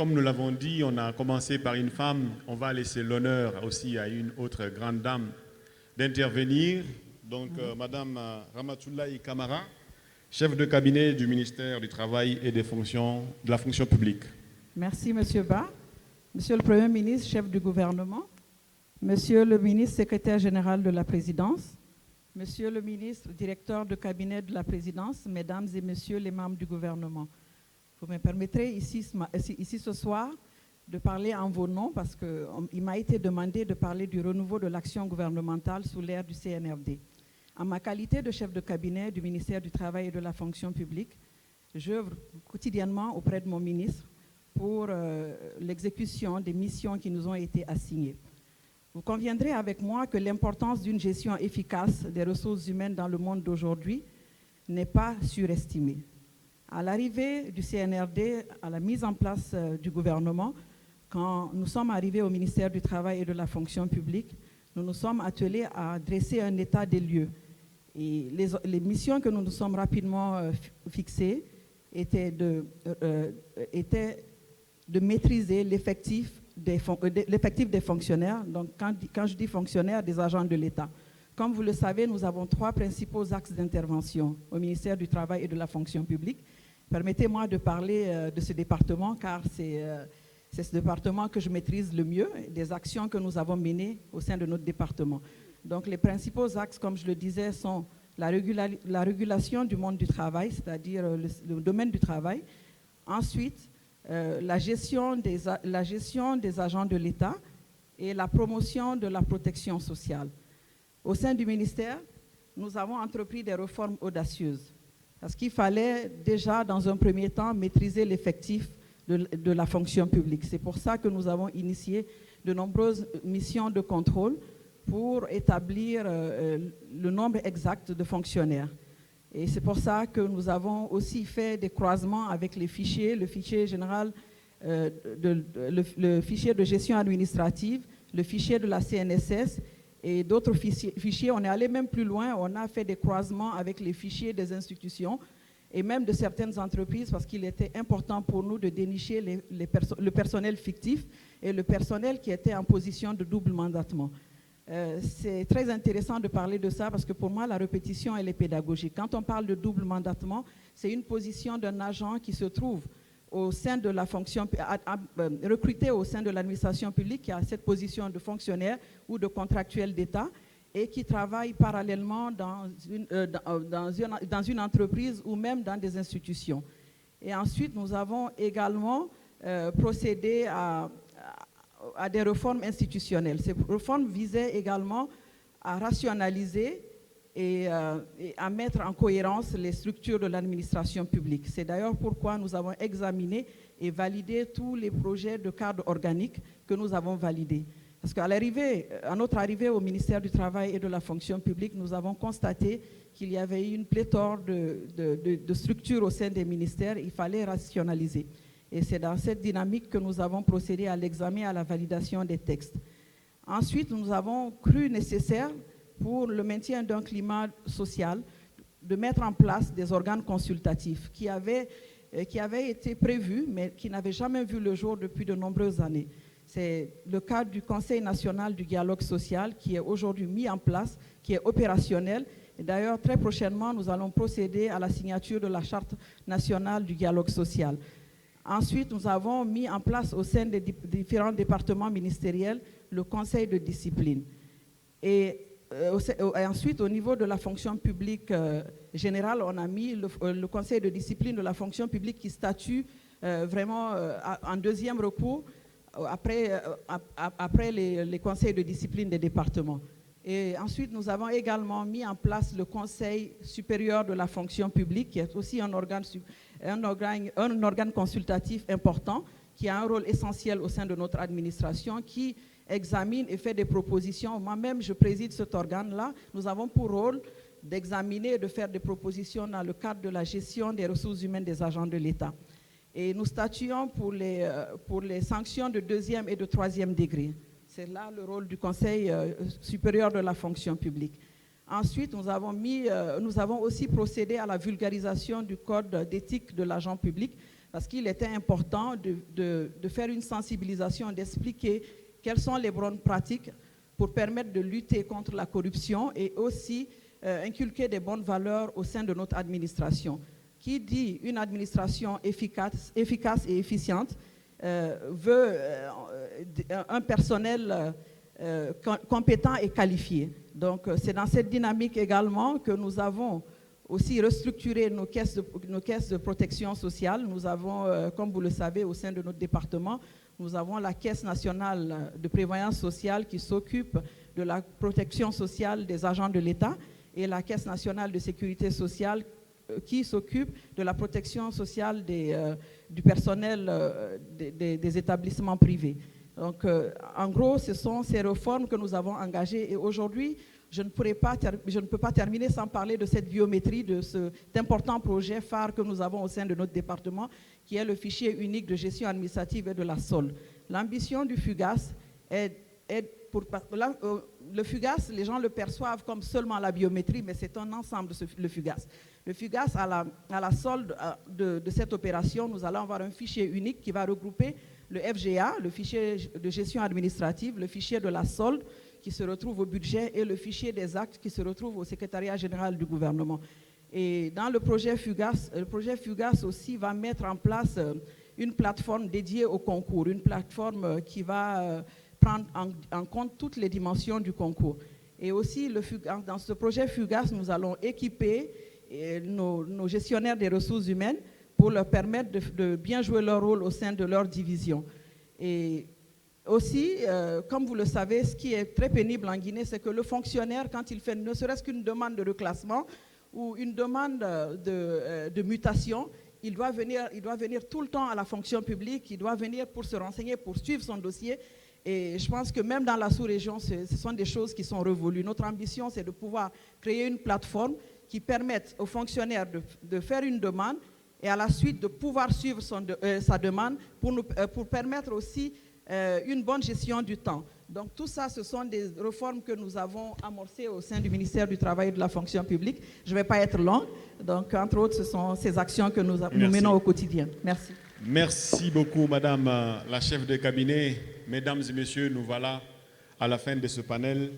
comme nous l'avons dit, on a commencé par une femme. On va laisser l'honneur aussi à une autre grande dame d'intervenir. Donc, Madame Ramatoulaye Camara, chef de cabinet du ministère du Travail et de la fonction publique. Merci, Monsieur Ba. Monsieur le Premier ministre, chef du gouvernement, Monsieur le ministre secrétaire général de la présidence, Monsieur le ministre directeur de cabinet de la présidence, Mesdames et Messieurs les membres du gouvernement. Vous me permettrez ici ce soir de parler en vos noms parce qu'il m'a été demandé de parler du renouveau de l'action gouvernementale sous l'ère du CNRD. En ma qualité de chef de cabinet du ministère du Travail et de la fonction publique, j'œuvre quotidiennement auprès de mon ministre pour l'exécution des missions qui nous ont été assignées. Vous conviendrez avec moi que l'importance d'une gestion efficace des ressources humaines dans le monde d'aujourd'hui n'est pas surestimée. À l'arrivée du CNRD, à la mise en place du gouvernement, quand nous sommes arrivés au ministère du Travail et de la fonction publique, nous nous sommes attelés à dresser un état des lieux. Et les missions que nous nous sommes rapidement fixées étaient de maîtriser l'effectif des fonctionnaires. Donc, quand je dis fonctionnaires, des agents de l'État. Comme vous le savez, nous avons 3 principaux axes d'intervention au ministère du Travail et de la fonction publique. Permettez-moi de parler de ce département, car c'est ce département que je maîtrise le mieux, des actions que nous avons menées au sein de notre département. Donc, les principaux axes, comme je le disais, sont la régulation du monde du travail, c'est-à-dire le domaine du travail. Ensuite, la gestion des agents de l'État et la promotion de la protection sociale. Au sein du ministère, nous avons entrepris des réformes audacieuses parce qu'il fallait déjà, dans un premier temps, maîtriser l'effectif de la fonction publique. C'est pour ça que nous avons initié de nombreuses missions de contrôle pour établir le nombre exact de fonctionnaires. Et c'est pour ça que nous avons aussi fait des croisements avec les fichiers, le fichier général, le fichier de gestion administrative, le fichier de la CNSS et d'autres fichiers. On est allé même plus loin, on a fait des croisements avec les fichiers des institutions et même de certaines entreprises parce qu'il était important pour nous de dénicher le personnel fictif et le personnel qui était en position de double mandatement. C'est très intéressant de parler de ça parce que pour moi, la répétition, elle est pédagogique. Quand on parle de double mandatement, c'est une position d'un agent qui se trouve au sein de la fonction, recruté au sein de l'administration publique, qui a cette position de fonctionnaire ou de contractuel d'État et qui travaille parallèlement dans une entreprise ou même dans des institutions. Et ensuite, nous avons également procédé à des réformes institutionnelles. Ces réformes visaient également à rationaliser et à mettre en cohérence les structures de l'administration publique. C'est d'ailleurs pourquoi nous avons examiné et validé tous les projets de cadre organique que nous avons validés. Parce qu'à notre arrivée au ministère du Travail et de la fonction publique, nous avons constaté qu'il y avait une pléthore de structures au sein des ministères. Il fallait rationaliser. Et c'est dans cette dynamique que nous avons procédé à l'examen et à la validation des textes. Ensuite, nous avons cru nécessaire, pour le maintien d'un climat social, de mettre en place des organes consultatifs qui avaient été prévus, mais qui n'avaient jamais vu le jour depuis de nombreuses années. C'est le cas du Conseil national du dialogue social qui est aujourd'hui mis en place, qui est opérationnel. Et d'ailleurs, très prochainement, nous allons procéder à la signature de la Charte nationale du dialogue social. Ensuite, nous avons mis en place au sein des différents départements ministériels le conseil de discipline. Et ensuite, au niveau de la fonction publique générale, on a mis le conseil de discipline de la fonction publique qui statue vraiment en deuxième recours après les conseils de discipline des départements. Et ensuite, nous avons également mis en place le Conseil supérieur de la fonction publique, qui est aussi un organe consultatif important, qui a un rôle essentiel au sein de notre administration, qui examine et fait des propositions. Moi-même, je préside cet organe-là. Nous avons pour rôle d'examiner et de faire des propositions dans le cadre de la gestion des ressources humaines des agents de l'État. Et nous statuons pour les sanctions de 2e et de 3e degré. C'est là le rôle du Conseil supérieur de la fonction publique. Ensuite, nous avons aussi procédé à la vulgarisation du code d'éthique de l'agent public parce qu'il était important de faire une sensibilisation, d'expliquer quelles sont les bonnes pratiques pour permettre de lutter contre la corruption et aussi inculquer des bonnes valeurs au sein de notre administration. Qui dit une administration efficace et efficiente veut un personnel compétent et qualifié. Donc c'est dans cette dynamique également que nous avons aussi restructuré nos caisses de protection sociale. Nous avons, comme vous le savez, au sein de notre département, nous avons la Caisse nationale de prévoyance sociale qui s'occupe de la protection sociale des agents de l'État et la Caisse nationale de sécurité sociale qui s'occupe de la protection sociale du personnel des établissements privés. Donc, en gros, ce sont ces réformes que nous avons engagées. Et aujourd'hui, je ne peux pas terminer sans parler de cette biométrie, de cet important projet phare que nous avons au sein de notre département, qui est le fichier unique de gestion administrative et de la SOL. L'ambition du FUGAS est le FUGAS, les gens le perçoivent comme seulement la biométrie, mais c'est un ensemble, le FUGAS. Le FUGAS, à la solde de cette opération, nous allons avoir un fichier unique qui va regrouper le FGA, le fichier de gestion administrative, le fichier de la solde qui se retrouve au budget et le fichier des actes qui se retrouve au secrétariat général du gouvernement. Et dans le projet FUGAS aussi va mettre en place une plateforme dédiée au concours, une plateforme qui va prendre en compte toutes les dimensions du concours. Et aussi, dans ce projet FUGAS, nous allons équiper nos gestionnaires des ressources humaines pour leur permettre de bien jouer leur rôle au sein de leur division. Et aussi, comme vous le savez, ce qui est très pénible en Guinée, c'est que le fonctionnaire, quand il fait ne serait-ce qu'une demande de reclassement ou une demande de mutation, il doit venir tout le temps à la fonction publique, il doit venir pour se renseigner, pour suivre son dossier. Et je pense que même dans la sous-région, ce sont des choses qui sont révolues. Notre ambition, c'est de pouvoir créer une plateforme qui permette aux fonctionnaires de faire une demande et à la suite de pouvoir suivre sa demande pour permettre aussi une bonne gestion du temps. Donc tout ça, ce sont des réformes que nous avons amorcées au sein du ministère du Travail et de la fonction publique. Je ne vais pas être longue. Donc entre autres, ce sont ces actions que nous menons au quotidien. Merci. Merci beaucoup, Madame la chef de cabinet. Mesdames et messieurs, nous voilà à la fin de ce panel.